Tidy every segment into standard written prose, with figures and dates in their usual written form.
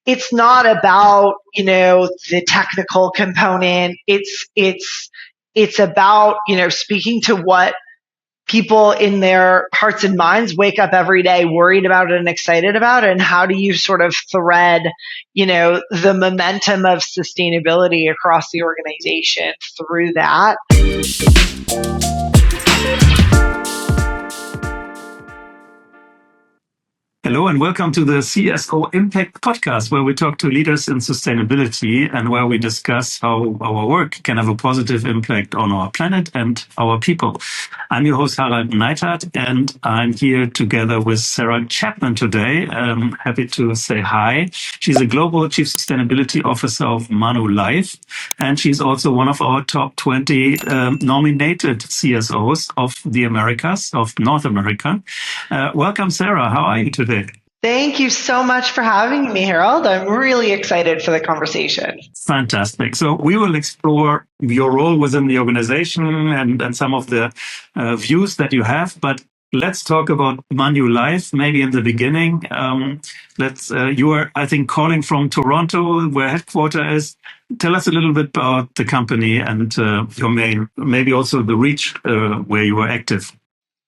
it's not about, the technical component. It's about, speaking to what people in their hearts and minds wake up every day worried about and excited about, and how do you sort of thread, the momentum of sustainability across the organization through that. Hello and welcome to the CSO Impact Podcast, where we talk to leaders in sustainability and where we discuss how our work can have a positive impact on our planet and our people. I'm your host, Harald Neidhardt, and I'm here together with Sarah Chapman today. I'm happy to say hi. She's a Global Chief Sustainability Officer of Manulife, and she's also one of our top 20 nominated CSOs of the Americas, of North America. Welcome, Sarah. How are you today? Thank you so much for having me, Harald. I'm really excited for the conversation. Fantastic. So we will explore your role within the organization and some of the views that you have. But let's talk about Manulife, maybe in the beginning. You are, I think, calling from Toronto, where headquarters is. Tell us a little bit about the company and your main, maybe also the reach where you are active.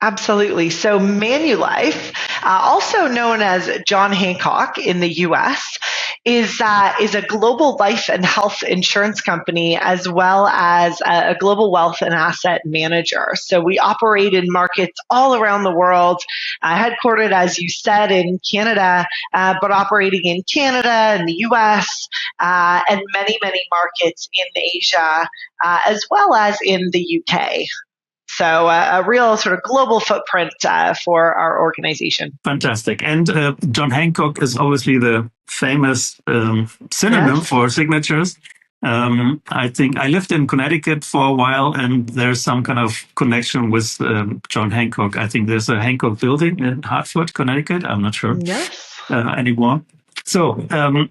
Absolutely. So Manulife, also known as John Hancock in the U.S., is a global life and health insurance company, as well as a global wealth and asset manager. So we operate in markets all around the world, headquartered, as you said, in Canada, but operating in Canada, in the U.S., and many, many markets in Asia, as well as in the U.K. So a real sort of global footprint for our organization. Fantastic. And John Hancock is obviously the famous synonym for signatures. I think I lived in Connecticut for a while, and there's some kind of connection with John Hancock. I think there's a Hancock building in Hartford, Connecticut. I'm not sure anymore. So,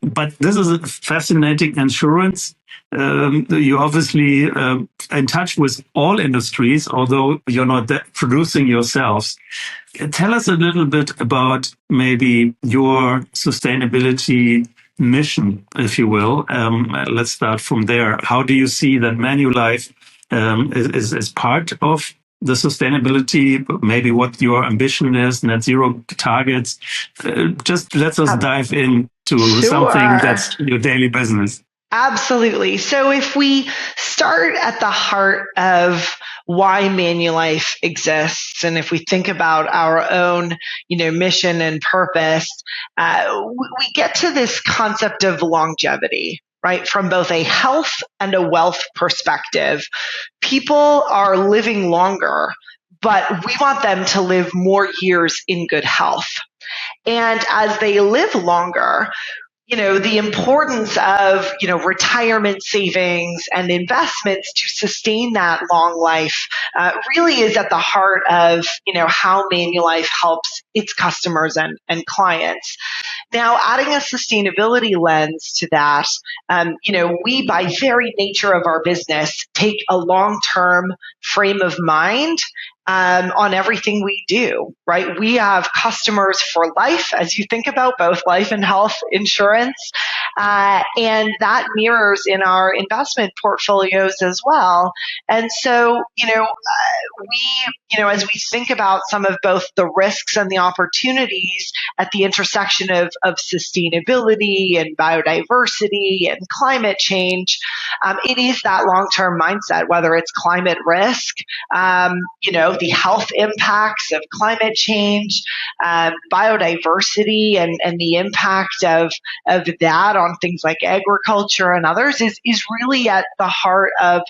but this is a fascinating insurance. You're obviously in touch with all industries, although you're not producing yourselves. Tell us a little bit about maybe your sustainability mission, if you will. Let's start from there. How do you see that Manulife is part of the sustainability, maybe what your ambition is, net zero targets? Just let us dive into something that's your daily business. Absolutely. So if we start at the heart of why Manulife exists, and if we think about our own, mission and purpose, we get to this concept of longevity, right? From both a health and a wealth perspective. People are living longer, but we want them to live more years in good health. And as they live longer, the importance of, retirement savings and investments to sustain that long life really is at the heart of, how Manulife helps its customers and clients. Now, adding a sustainability lens to that, we, by very nature of our business, take a long-term frame of mind on everything we do, right? We have customers for life, as you think about both life and health insurance, and that mirrors in our investment portfolios as well. And so, as we think about some of both the risks and the opportunities at the intersection of sustainability and biodiversity and climate change, it is that long-term mindset, whether it's climate risk, the health impacts of climate change, biodiversity, and the impact of that on things like agriculture and others is really at the heart of,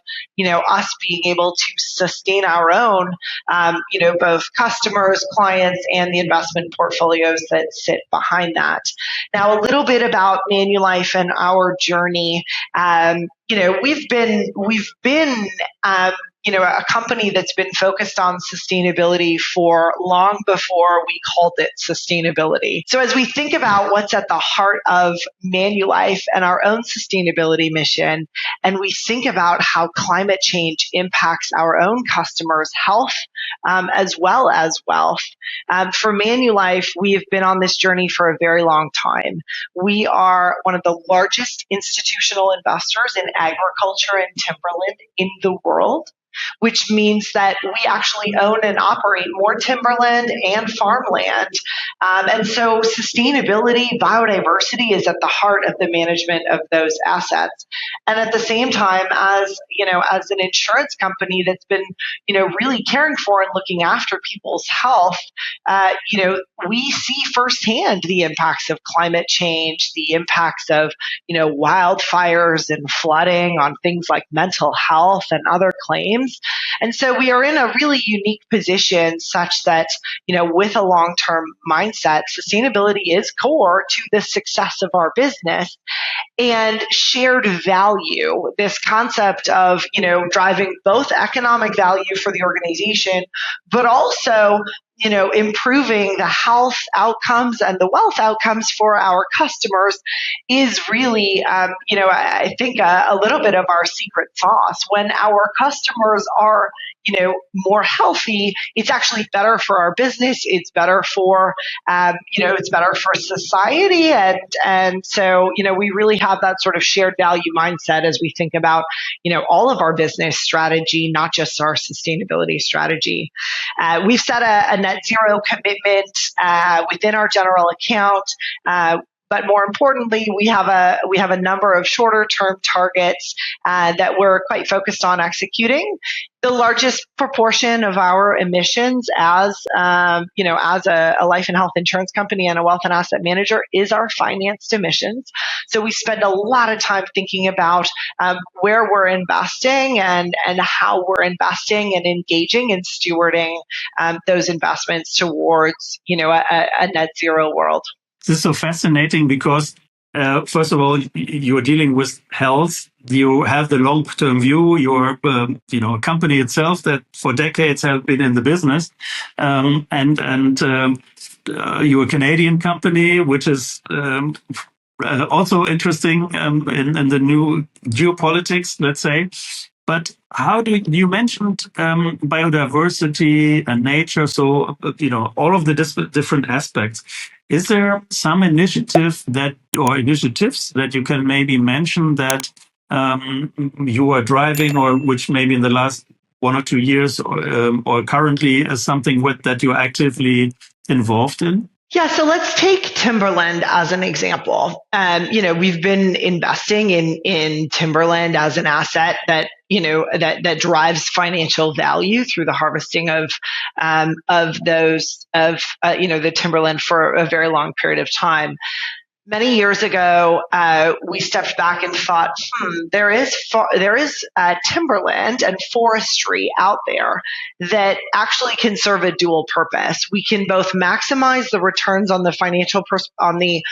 us being able to sustain our own, both customers, clients, and the investment portfolios that sit behind that. Now, a little bit about Manulife and our journey. We've been a company that's been focused on sustainability for long before we called it sustainability. So as we think about what's at the heart of Manulife and our own sustainability mission, and we think about how climate change impacts our own customers' health as well as wealth, for Manulife, we have been on this journey for a very long time. We are one of the largest institutional investors in agriculture and timberland in the world, which means that we actually own and operate more timberland and farmland. And so sustainability, biodiversity is at the heart of the management of those assets. And at the same time, as an insurance company that's been, really caring for and looking after people's health, we see firsthand the impacts of climate change, the impacts of, wildfires and flooding on things like mental health and other claims. And so we are in a really unique position such that, with a long-term mindset, sustainability is core to the success of our business. And shared value, this concept of, driving both economic value for the organization, but also improving the health outcomes and the wealth outcomes for our customers is really, I think a little bit of our secret sauce. When our customers are, more healthy, it's actually better for our business. It's better for, it's better for society. And so, we really have that sort of shared value mindset as we think about, all of our business strategy, not just our sustainability strategy. We've set a net zero commitment within our general account. But more importantly, we have a number of shorter term targets that we're quite focused on executing. The largest proportion of our emissions as a life and health insurance company and a wealth and asset manager is our financed emissions. So we spend a lot of time thinking about where we're investing and how we're investing and engaging and stewarding those investments towards a net zero world. This is so fascinating because, first of all, you're dealing with health. You have the long-term view. You're, a company itself that for decades have been in the business, and you're a Canadian company, which is also interesting in the new geopolitics, let's say. But how do you mentioned biodiversity and nature? So all of the different aspects. Is there some initiatives that you can maybe mention that you are driving, or which maybe in the last 1 or 2 years or currently is something that you're actively involved in? Yeah, so let's take timberland as an example. We've been investing in timberland as an asset that that drives financial value through the harvesting of the timberland for a very long period of time. Many years ago, we stepped back and thought, there is timberland and forestry out there that actually can serve a dual purpose. We can both maximize the returns on the financial on the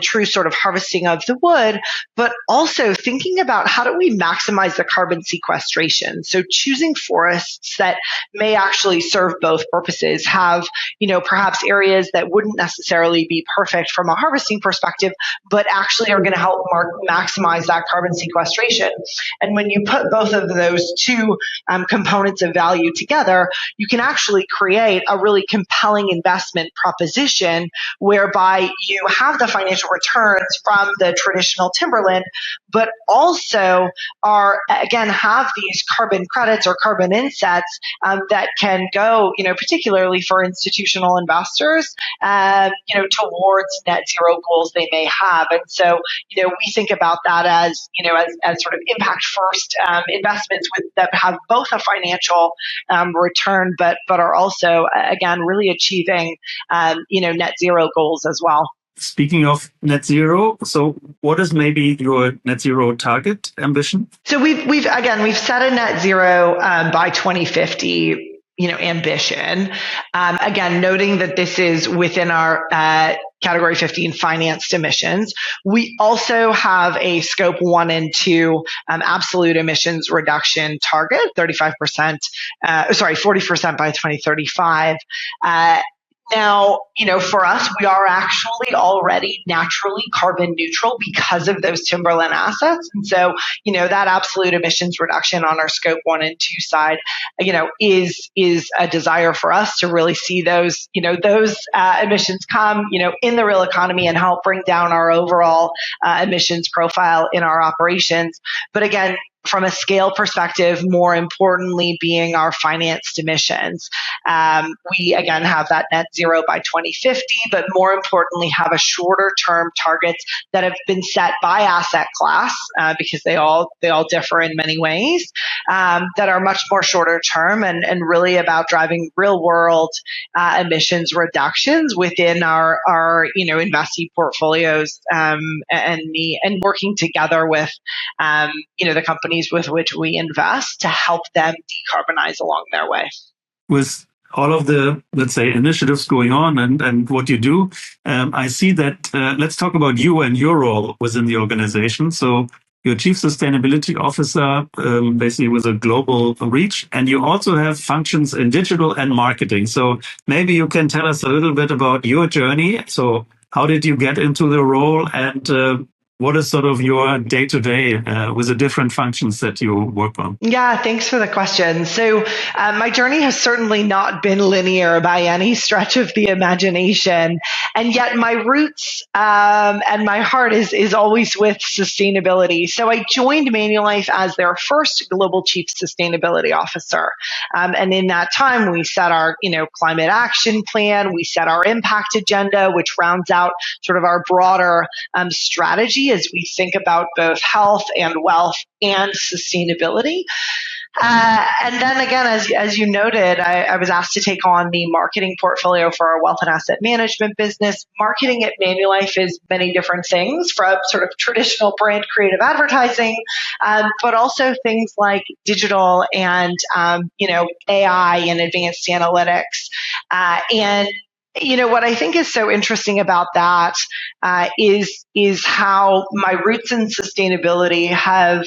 true sort of harvesting of the wood, but also thinking about how do we maximize the carbon sequestration. So choosing forests that may actually serve both purposes, have perhaps areas that wouldn't necessarily be perfect from a harvesting perspective, but actually are going to help maximize that carbon sequestration. And when you put both of those two components of value together, you can actually create a really compelling investment proposition whereby you have the financial returns from the traditional timberland, but also have these carbon credits or carbon insets that can go, particularly for institutional investors, towards net zero goals they may have. And so, we think about that as sort of impact first investments that have both a financial return, but are also, again, really achieving, net zero goals as well. Speaking of net zero, so what is maybe your net zero target ambition? So we've set a net zero by 2050 ambition. Again, noting that this is within our category 15 financed emissions. We also have a scope 1 and 2 absolute emissions reduction target, 40% by 2035. Now, for us, we are actually already naturally carbon neutral because of those timberland assets. And so, that absolute emissions reduction on our scope 1 and 2 side, is a desire for us to really see those emissions come, in the real economy and help bring down our overall emissions profile in our operations. But again, from a scale perspective, more importantly being our financed emissions. We, again, have that net zero by 2050, but more importantly have a shorter term targets that have been set by asset class, because they all differ in many ways, that are much more shorter term and really about driving real world emissions reductions within our investee portfolios, and working together with the companies with which we invest to help them decarbonize along their way. With all of the, let's say, initiatives going on and what you do, I see that, let's talk about you and your role within the organization. So you're Chief Sustainability Officer, basically with a global reach, and you also have functions in digital and marketing. So maybe you can tell us a little bit about your journey. So how did you get into the role, and what is sort of your day-to-day with the different functions that you work on? Yeah, thanks for the question. So my journey has certainly not been linear by any stretch of the imagination. And yet my roots and my heart is always with sustainability. So I joined Manulife as their first global chief sustainability officer. And in that time, we set our climate action plan. We set our impact agenda, which rounds out sort of our broader strategy as we think about both health and wealth and sustainability. And then again, as you noted, I was asked to take on the marketing portfolio for our wealth and asset management business. Marketing at Manulife is many different things, from sort of traditional brand creative advertising, but also things like digital and AI and advanced analytics. And what I think is so interesting about that is how my roots in sustainability have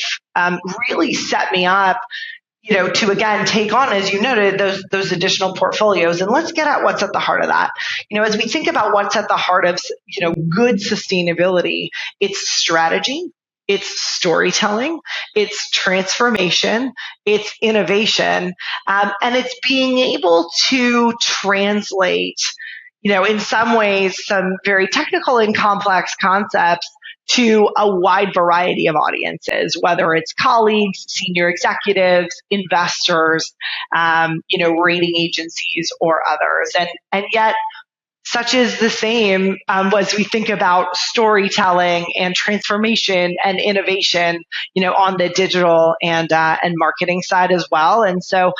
really set me up, to again take on, as you noted, those additional portfolios. And let's get at what's at the heart of that. As we think about what's at the heart of good sustainability, it's strategy. It's storytelling, it's transformation, it's innovation, and it's being able to translate, in some ways, some very technical and complex concepts to a wide variety of audiences, whether it's colleagues, senior executives, investors, rating agencies, or others. And yet, such is the same as we think about storytelling and transformation and innovation, on the digital and marketing side as well. And so,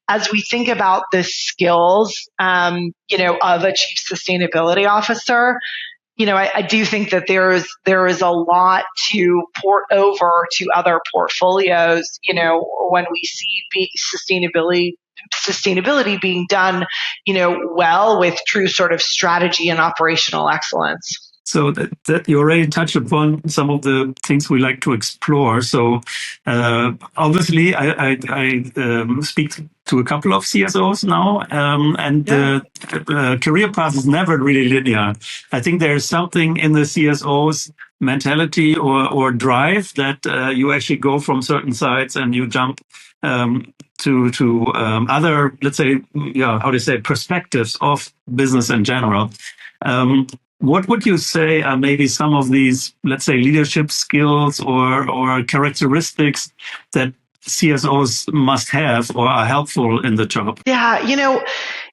as we think about the skills, of a chief sustainability officer, I do think that there is a lot to port over to other portfolios. When we see sustainability being done, well, with true sort of strategy and operational excellence. So that you already touched upon some of the things we like to explore. So obviously, I speak to a couple of CSOs now, and the career path is never really linear. I think there's something in the CSO's mentality or drive that you actually go from certain sides and you jump to other, let's say, perspectives of business in general. What would you say are maybe some of these, let's say, leadership skills or characteristics that CSOs must have or are helpful in the job? Yeah,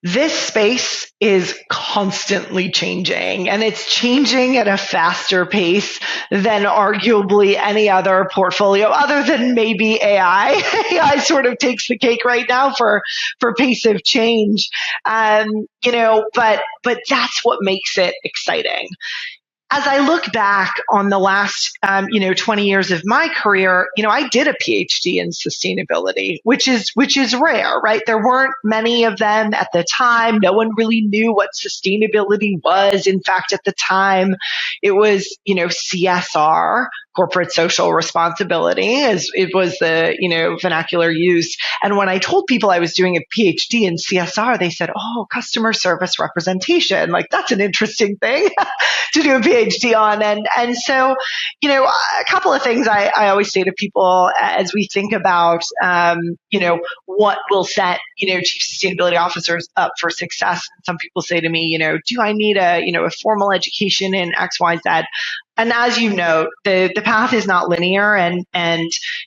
this space is constantly changing, and it's changing at a faster pace than arguably any other portfolio, other than maybe AI. AI sort of takes the cake right now for pace of change, but that's what makes it exciting. as I look back on the last, 20 years of my career, I did a PhD in sustainability, which is rare, right? There weren't many of them at the time. No one really knew what sustainability was. In fact, at the time, it was, CSR, corporate social responsibility, as it was the, vernacular used. And when I told people I was doing a PhD in CSR, they said, "Oh, customer service representation. Like, that's an interesting thing to do a PhD on." And so, a couple of things I always say to people as we think about, what will set, chief sustainability officers up for success. Some people say to me, do I need a formal education in X, Y, Z? And as you know, the path is not linear, and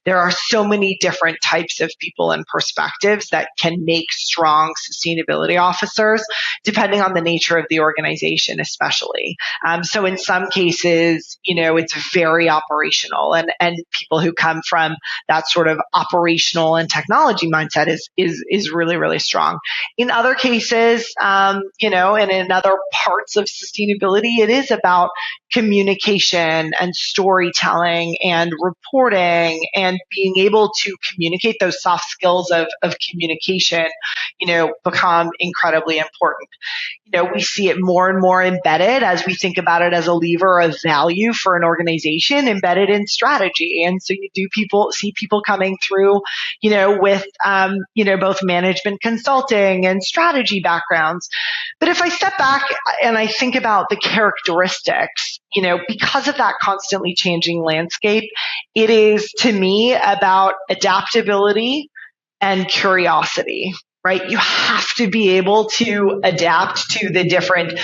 there are so many different types of people and perspectives that can make strong sustainability officers, depending on the nature of the organization, especially. So in some cases, it's very operational, and people who come from that sort of operational and technology mindset is really, really strong. In other cases, and in other parts of sustainability, it is about communication and storytelling and reporting and being able to communicate. Those soft skills of communication, become incredibly important. We see it more and more embedded as we think about it as a lever of value for an organization, embedded in strategy. And so you do see people coming through, with, both management consulting and strategy backgrounds. But if I step back and I think about the characteristics, because of that constantly changing landscape, it is, to me, about adaptability and curiosity. Right? You have to be able to adapt to the different,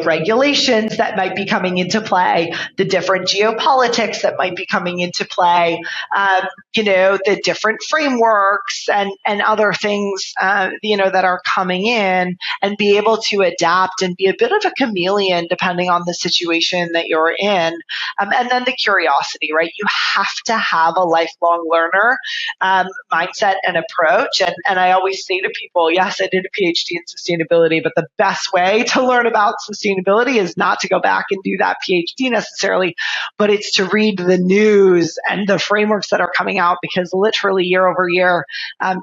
regulations that might be coming into play, the different geopolitics that might be coming into play, the different frameworks and other things, that are coming in, and be able to adapt and be a bit of a chameleon depending on the situation that you're in. And then the curiosity, right? You have to have a lifelong learner mindset and approach. And I always say to people, yes, I did a PhD in sustainability, but the best way to learn about sustainability is not to go back and do that PhD necessarily, but it's to read the news and the frameworks that are coming out, because literally year over year,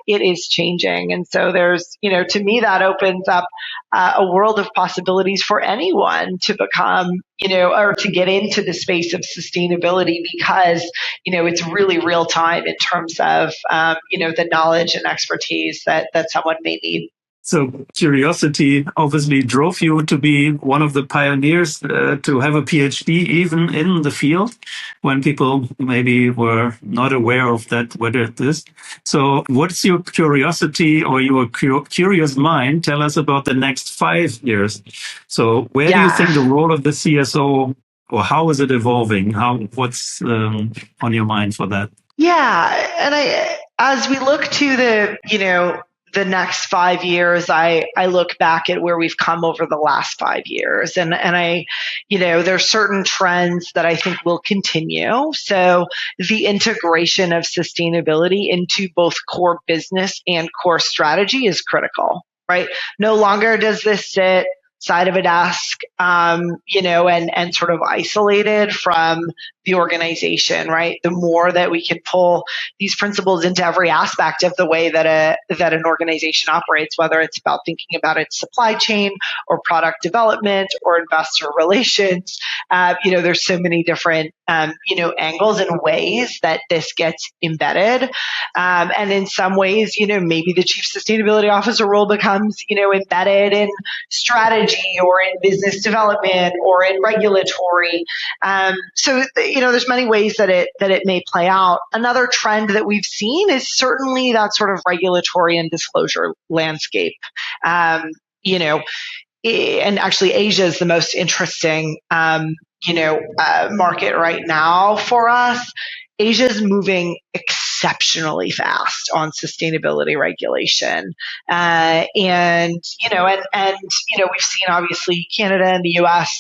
it is changing. And so there's, to me, that opens up a world of possibilities for anyone to become, or to get into the space of sustainability, because, it's really real time in terms of, the knowledge and expertise that someone may need. So curiosity obviously drove you to be one of the pioneers to have a PhD even in the field when people maybe were not aware of that, whether it is. So what's your curiosity or your curious mind tell us about the next 5 years? So where do you think the role of the CSO, or how is it evolving? What's on your mind for that? Yeah. And as we look to the next 5 years, I look back at where we've come over the last 5 years, and there's certain trends that I think will continue. So the integration of sustainability into both core business and core strategy is critical, right? No longer does this sit side of a desk, and sort of isolated from the organization, right? The more that we can pull these principles into every aspect of the way that an organization operates, whether it's about thinking about its supply chain or product development or investor relations, there's so many different, angles and ways that this gets embedded. And in some ways, maybe the chief sustainability officer role becomes, embedded in strategy or in business development or in regulatory. So there's many ways that it may play out. Another trend that we've seen is certainly that sort of regulatory and disclosure landscape. And actually Asia is the most interesting, market right now for us. Asia is moving exceptionally fast on sustainability regulation. And we've seen obviously Canada and the US,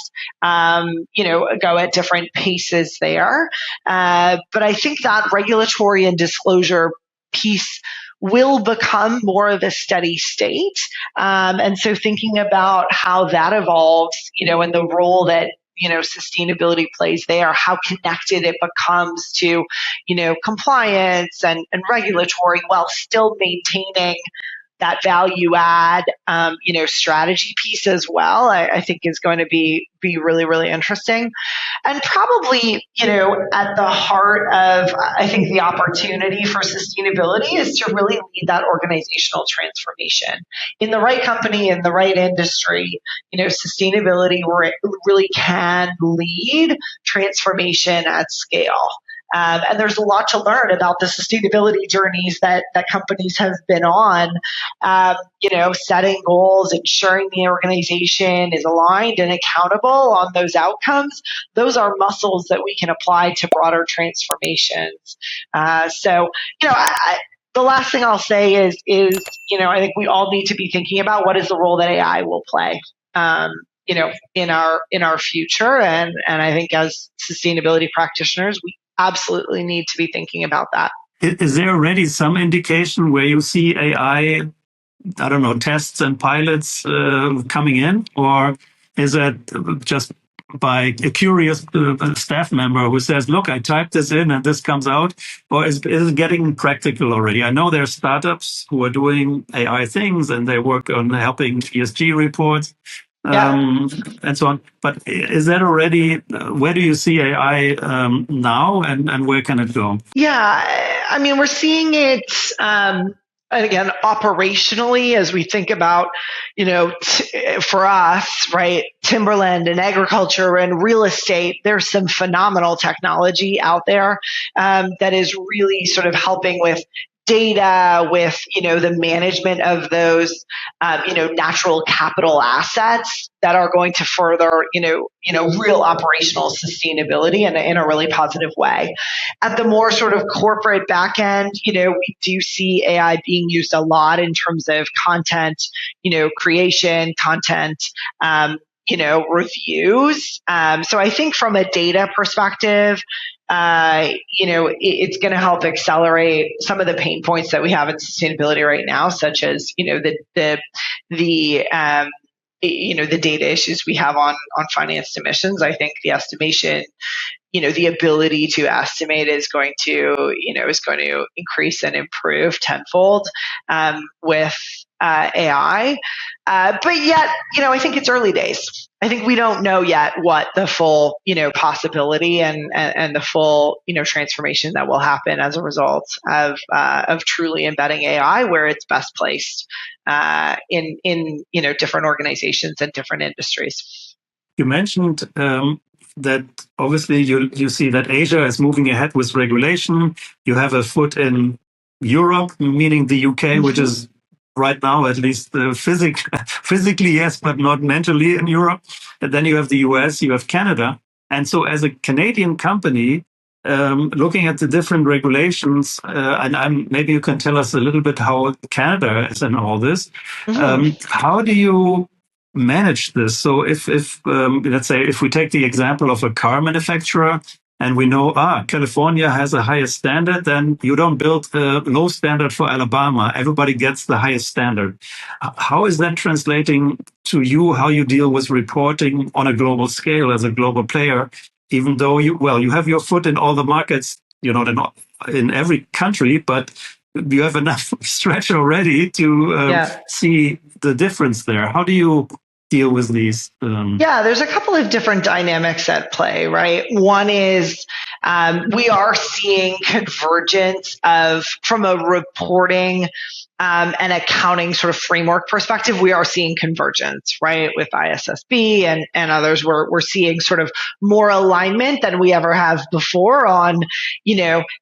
go at different paces there. But I think that regulatory and disclosure piece will become more of a steady state. And so thinking about how that evolves, and the role that sustainability plays there, how connected it becomes to, compliance and regulatory, while still maintaining that value add, strategy piece as well, I think is going to be really, really interesting. And probably, at the heart of, I think, the opportunity for sustainability is to really lead that organizational transformation in the right company, in the right industry. Sustainability really can lead transformation at scale. And there's a lot to learn about the sustainability journeys that companies have been on, setting goals, ensuring the organization is aligned and accountable on those outcomes. Those are muscles that we can apply to broader transformations. The last thing I'll say is, I think we all need to be thinking about what is the role that AI will play. In our future, and I think as sustainability practitioners, we absolutely need to be thinking about that. Is there already some indication where you see AI, I don't know, tests and pilots coming in, or is it just by a curious staff member who says, look, I typed this in and this comes out, or is it getting practical already? I know there are startups who are doing AI things and they work on helping ESG reports. And so on. But is that already, where do you see AI now, and where can it go? Yeah, I mean, we're seeing it, again, operationally, as we think about, for us, right, timberland and agriculture and real estate, there's some phenomenal technology out there that is really sort of helping with data, with, the management of those, natural capital assets that are going to further, real operational sustainability in a really positive way. At the more sort of corporate back end, we do see AI being used a lot in terms of content, creation, content, reviews. So I think from a data perspective, it's going to help accelerate some of the pain points that we have in sustainability right now, such as, the data issues we have on financed emissions. I think the estimation, the ability to estimate is going to increase and improve tenfold with AI. But yet, I think it's early days. I think we don't know yet what the full, possibility and the full, transformation that will happen as a result of truly embedding AI where it's best placed in different organizations and different industries. You mentioned that obviously you see that Asia is moving ahead with regulation. You have a foot in Europe, meaning the UK, which is right now, at least physically, yes, but not mentally in Europe. And then you have the US, you have Canada. And so as a Canadian company, looking at the different regulations, and maybe you can tell us a little bit how Canada is in all this. How do you manage this? So if let's say, if we take the example of a car manufacturer, and we know, California has a highest standard, then you don't build a low standard for Alabama. Everybody gets the highest standard. How is that translating to you, how you deal with reporting on a global scale as a global player, even though you have your foot in all the markets, in every country, but you have enough stretch already to see the difference there. How do you deal with these? There's a couple of different dynamics at play, right? One is we are seeing convergence from a reporting and accounting sort of framework perspective. We are seeing convergence, right, with ISSB and others. We're seeing sort of more alignment than we ever have before on,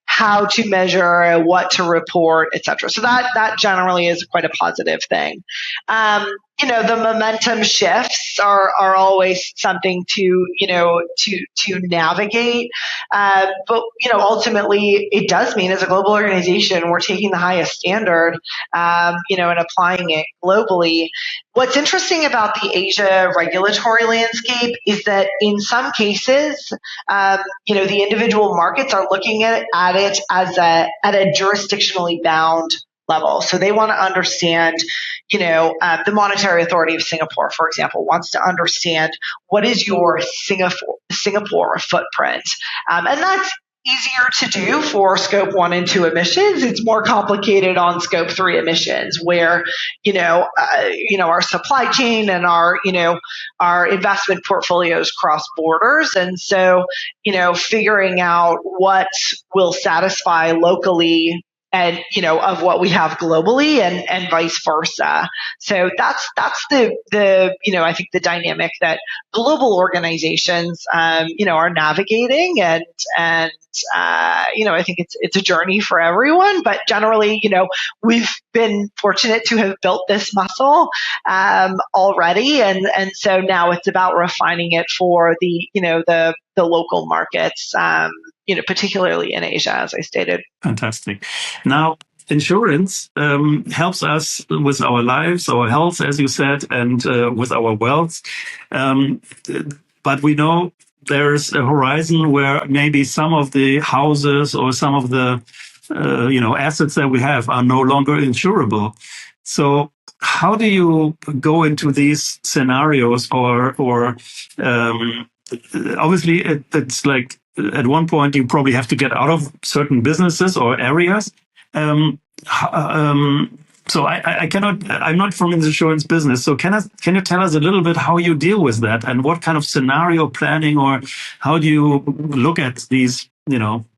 how to measure, what to report, et cetera. So that generally is quite a positive thing. The momentum shifts are always something to navigate. But, ultimately it does mean as a global organization, we're taking the highest standard, and applying it globally. What's interesting about the Asia regulatory landscape is that in some cases, the individual markets are looking at it as at a jurisdictionally bound level. So they want to understand, the Monetary Authority of Singapore, for example, wants to understand what is your Singapore footprint. And that's easier to do for scope 1 and 2 emissions. It's more complicated on scope 3 emissions where, our supply chain and our investment portfolios cross borders. And so, figuring out what will satisfy locally and, of what we have globally and vice versa. So that's the, I think the dynamic that global organizations, are navigating and I think it's a journey for everyone, but generally, we've been fortunate to have built this muscle, already. And so now it's about refining it for the local markets, particularly in Asia, as I stated. Fantastic. Now, insurance helps us with our lives, our health, as you said, and with our wealth. But we know there's a horizon where maybe some of the houses or some of the assets that we have are no longer insurable. So how do you go into these scenarios? Or obviously, it's like at one point you probably have to get out of certain businesses or areas. So I cannot. I'm not from the insurance business. So can you tell us a little bit how you deal with that and what kind of scenario planning or how do you look at these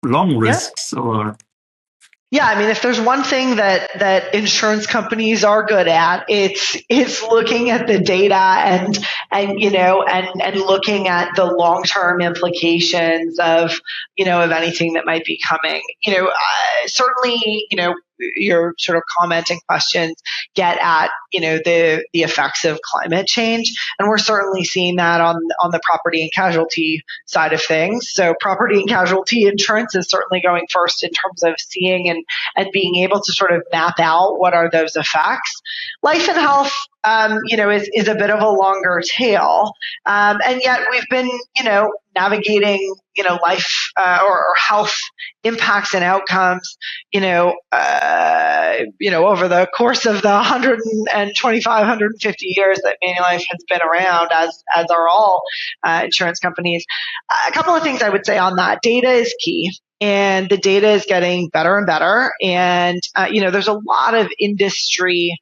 long risks or? Yeah, I mean, if there's one thing that insurance companies are good at, it's looking at the data and looking at the long-term implications of anything that might be coming. Certainly, your sort of commenting questions get at the effects of climate change, and we're certainly seeing that on the property and casualty side of things. So property and casualty insurance is certainly going first in terms of seeing and being able to sort of map out what are those effects. Life and health, is a bit of a longer tail, and yet we've been navigating life or health impacts and outcomes over the course of the 125, 150 years that Manulife has been around, as are all insurance companies. A couple of things I would say on that. Data is key. And the data is getting better and better. And, there's a lot of industry,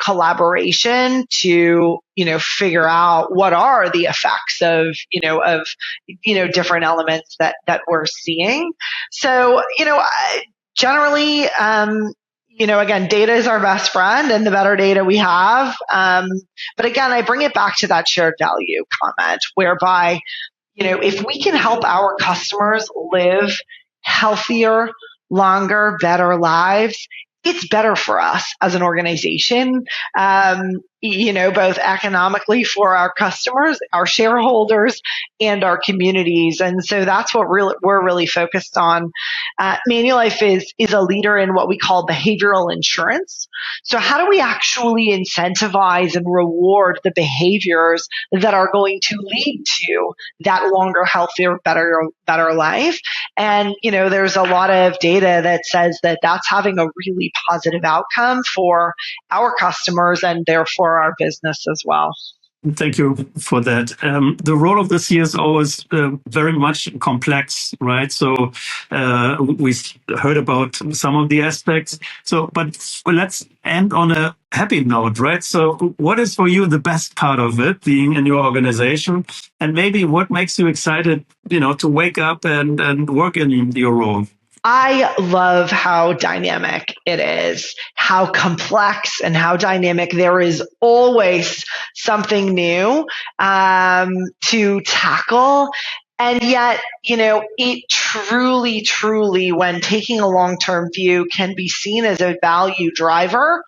collaboration to, figure out what are the effects of different elements that we're seeing. So, generally, again, data is our best friend and the better data we have. But again, I bring it back to that shared value comment whereby, if we can help our customers live healthier, longer, better lives, it's better for us as an organization, both economically for our customers, our shareholders, and our communities. And so that's what we're really focused on. Manulife is a leader in what we call behavioral insurance. So how do we actually incentivize and reward the behaviors that are going to lead to that longer, healthier, better life? And, there's a lot of data that says that that's having a really positive outcome for our customers and therefore our business as well. Thank you for that. The role of the CSO is very much complex, right? So we heard about some of the aspects. But let's end on a happy note, right? So what is for you the best part of it, being in your organization? And maybe what makes you excited, to wake up and work in your role? I love how dynamic it is, how complex and how dynamic. There is always something new to tackle. And yet, it truly, when taking a long-term view, can be seen as a value driver.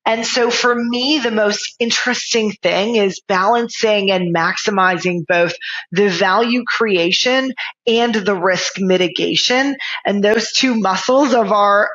And so for me, the most interesting thing is balancing and maximizing both the value creation and the risk mitigation. And those two muscles of our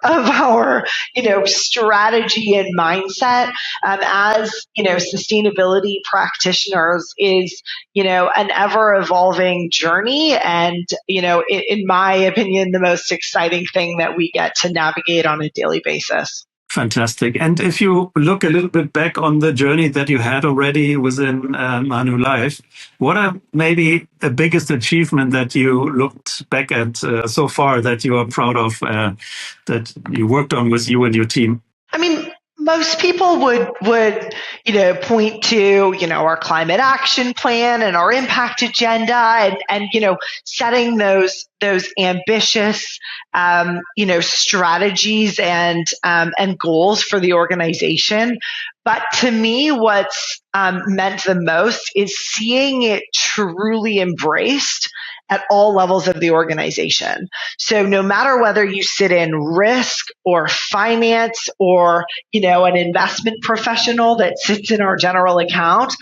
strategy and mindset, as, sustainability practitioners is, an ever evolving journey. journey. And, in my opinion, the most exciting thing that we get to navigate on a daily basis. Fantastic. And if you look a little bit back on the journey that you had already within Manulife, what are maybe the biggest achievement that you looked back at so far that you are proud of, that you worked on with you and your team? I mean, most people would point to our climate action plan and our impact agenda and setting those ambitious strategies and goals for the organization. But to me, what's meant the most is seeing it truly embraced at all levels of the organization. So no matter whether you sit in risk or finance or, an investment professional that sits in our general account,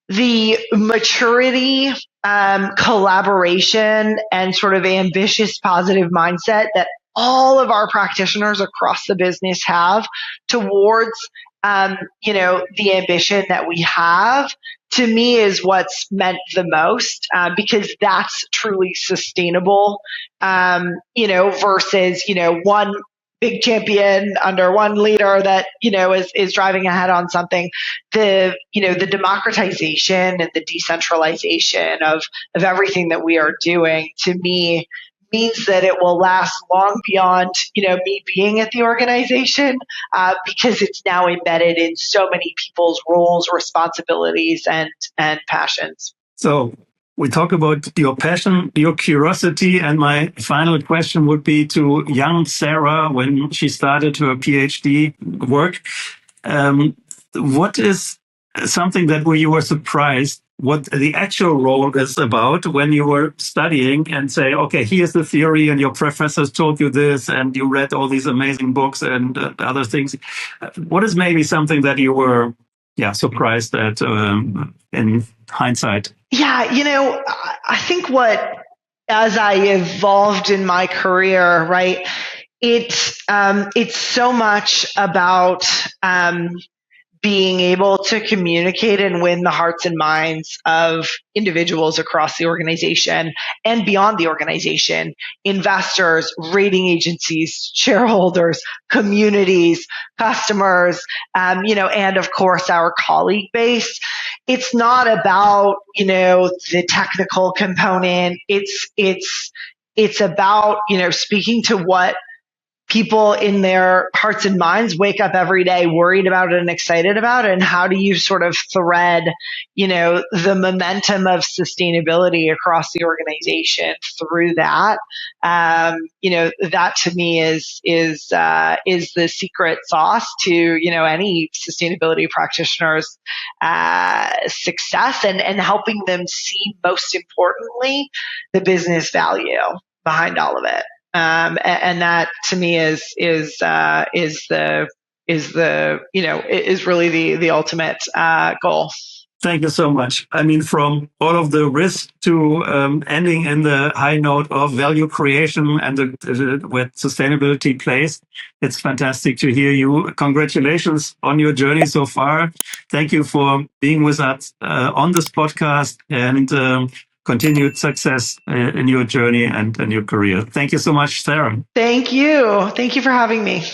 the maturity, collaboration, and sort of ambitious, positive mindset that all of our practitioners across the business have towards, the ambition that we have, to me is what's meant the most, because that's truly sustainable, versus, one big champion under one leader that, is driving ahead on something. The democratization and the decentralization of everything that we are doing, to me, means that it will last long beyond, me being at the organization, because it's now embedded in so many people's roles, responsibilities, and passions. So we talk about your passion, your curiosity, and my final question would be to young Sarah when she started her PhD work. What is something that where you were surprised what the actual role is about when you were studying and say, okay, here's the theory and your professors told you this and you read all these amazing books and other things. What is maybe something that you were surprised at in hindsight? Yeah, I think as I evolved in my career, right, it's so much about being able to communicate and win the hearts and minds of individuals across the organization and beyond the organization, investors, rating agencies, shareholders, communities, customers, and of course our colleague base. It's not about, the technical component. It's about, speaking to what people in their hearts and minds wake up every day worried about and excited about, and how do you sort of thread, the momentum of sustainability across the organization through that. That to me is the secret sauce to, any sustainability practitioner's success and helping them see, most importantly, the business value behind all of it. And that to me is really the ultimate goal. Thank you so much. I mean, from all of the risk to ending in the high note of value creation and where sustainability plays, it's fantastic to hear you. Congratulations on your journey so far. Thank you for being with us on this podcast, and continued success in your journey and in your career. Thank you so much, Sarah. Thank you. Thank you for having me.